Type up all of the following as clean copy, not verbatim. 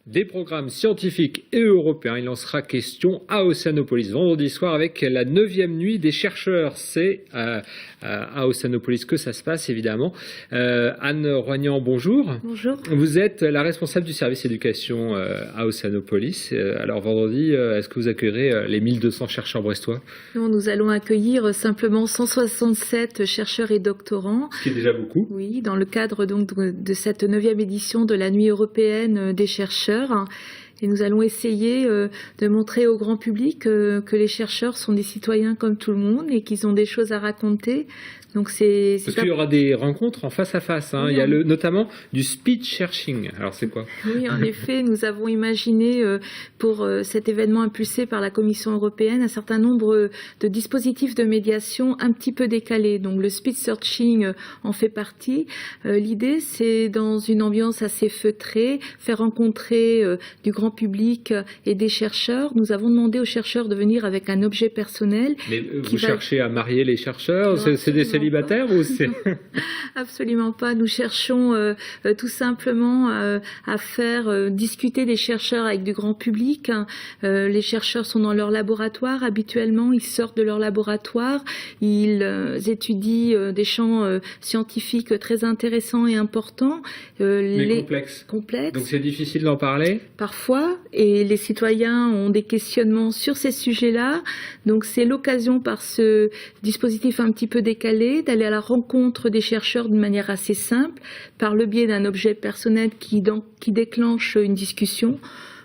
Des programmes scientifiques et européens. Il en sera question à Océanopolis vendredi soir avec la 9e nuit des chercheurs. C'est à Océanopolis que ça se passe évidemment. Anne Roignan, bonjour. Bonjour. Vous êtes la responsable du service éducation à Océanopolis. Alors vendredi, est-ce que vous accueillerez les 1200 chercheurs brestois? Non, nous allons accueillir simplement 167 chercheurs et doctorants. Ce qui est déjà beaucoup. Oui, dans le cadre donc de cette 9e édition de la Nuit européenne des chercheurs. Et nous allons essayer de montrer au grand public que les chercheurs sont des citoyens comme tout le monde et qu'ils ont des choses à raconter. Donc Parce qu'il y aura des rencontres en face à face. Hein. Oui, il y a notamment du speed searching. Alors c'est quoi? Oui, en effet, nous avons imaginé pour cet événement impulsé par la Commission européenne un certain nombre de dispositifs de médiation un petit peu décalés. Donc le speed searching en fait partie. L'idée, c'est dans une ambiance assez feutrée, faire rencontrer du grand public et des chercheurs. Nous avons demandé aux chercheurs de venir avec un objet personnel. Mais vous cherchez à marier les chercheurs? C'est des célibataires ou c'est... Absolument pas. Nous cherchons tout simplement à faire discuter les chercheurs avec du grand public. Les chercheurs sont dans leur laboratoire habituellement, ils sortent de leur laboratoire, ils étudient des champs scientifiques très intéressants et importants. Mais complexes. Donc c'est difficile d'en parler? Parfois, et les citoyens ont des questionnements sur ces sujets-là. Donc c'est l'occasion par ce dispositif un petit peu décalé d'aller à la rencontre des chercheurs d'une manière assez simple, par le biais d'un objet personnel qui déclenche une discussion.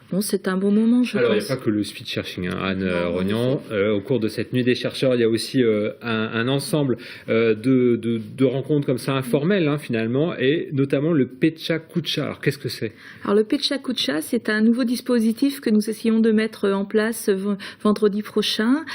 Bon, c'est un bon moment, je pense. Alors, il n'y a pas que le speed searching, hein, Anne Roignan. Au cours de cette nuit des chercheurs, il y a aussi un ensemble de rencontres comme ça informelles, hein, finalement, et notamment le Pecha Kucha. Alors, qu'est-ce que c'est? Alors, le Pecha Kucha, c'est un nouveau dispositif que nous essayons de mettre en place vendredi prochain.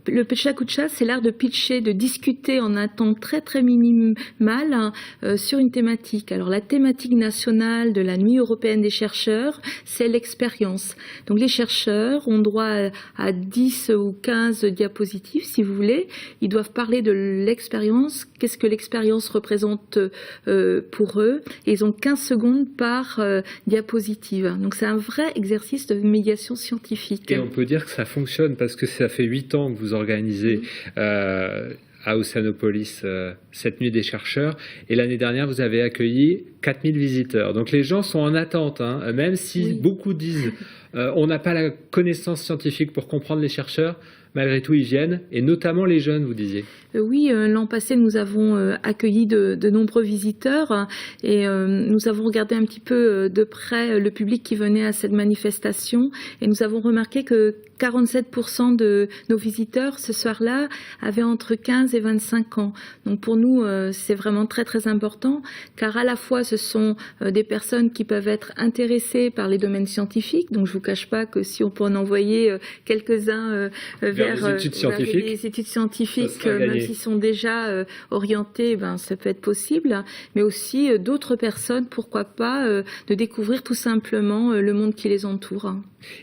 Le Pecha Kucha, c'est l'art de pitcher, de discuter en un temps très très minimal sur une thématique. Alors la thématique nationale de la Nuit européenne des chercheurs, c'est l'expérience. Donc les chercheurs ont droit à 10 ou 15 diapositives, si vous voulez. Ils doivent parler de l'expérience, qu'est-ce que l'expérience représente pour eux. Et ils ont 15 secondes par diapositive. Donc c'est un vrai exercice de médiation scientifique. Et on peut dire que ça fonctionne parce que ça fait 8 ans que vous organisez à Océanopolis cette nuit des chercheurs, et l'année dernière vous avez accueilli 4000 visiteurs. Donc les gens sont en attente, hein, même si beaucoup disent on n'a pas la connaissance scientifique pour comprendre les chercheurs. Malgré tout, ils viennent, et notamment les jeunes, vous disiez. Oui, l'an passé, nous avons accueilli de nombreux visiteurs et nous avons regardé un petit peu de près le public qui venait à cette manifestation, et nous avons remarqué que 47% de nos visiteurs ce soir-là avaient entre 15 et 25 ans. Donc pour nous, c'est vraiment très très important, car à la fois ce sont des personnes qui peuvent être intéressées par les domaines scientifiques. Donc je vous cache pas que si on peut en envoyer quelques-uns vers les études scientifiques, même s'ils sont déjà orientés, ça peut être possible. Mais aussi d'autres personnes, pourquoi pas, de découvrir tout simplement le monde qui les entoure.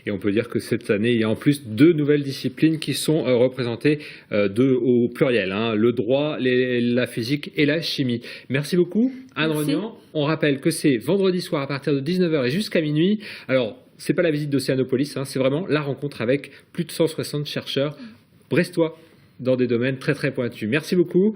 Et on peut dire que cette année, il y a en plus 2 nouvelles disciplines qui sont représentées au pluriel, hein, le droit, la physique et la chimie. Merci beaucoup, Anne Roignan. On rappelle que c'est vendredi soir à partir de 19h et jusqu'à minuit. Alors, c'est pas la visite d'Océanopolis, hein, c'est vraiment la rencontre avec plus de 160 chercheurs brestois dans des domaines très très pointus. Merci beaucoup.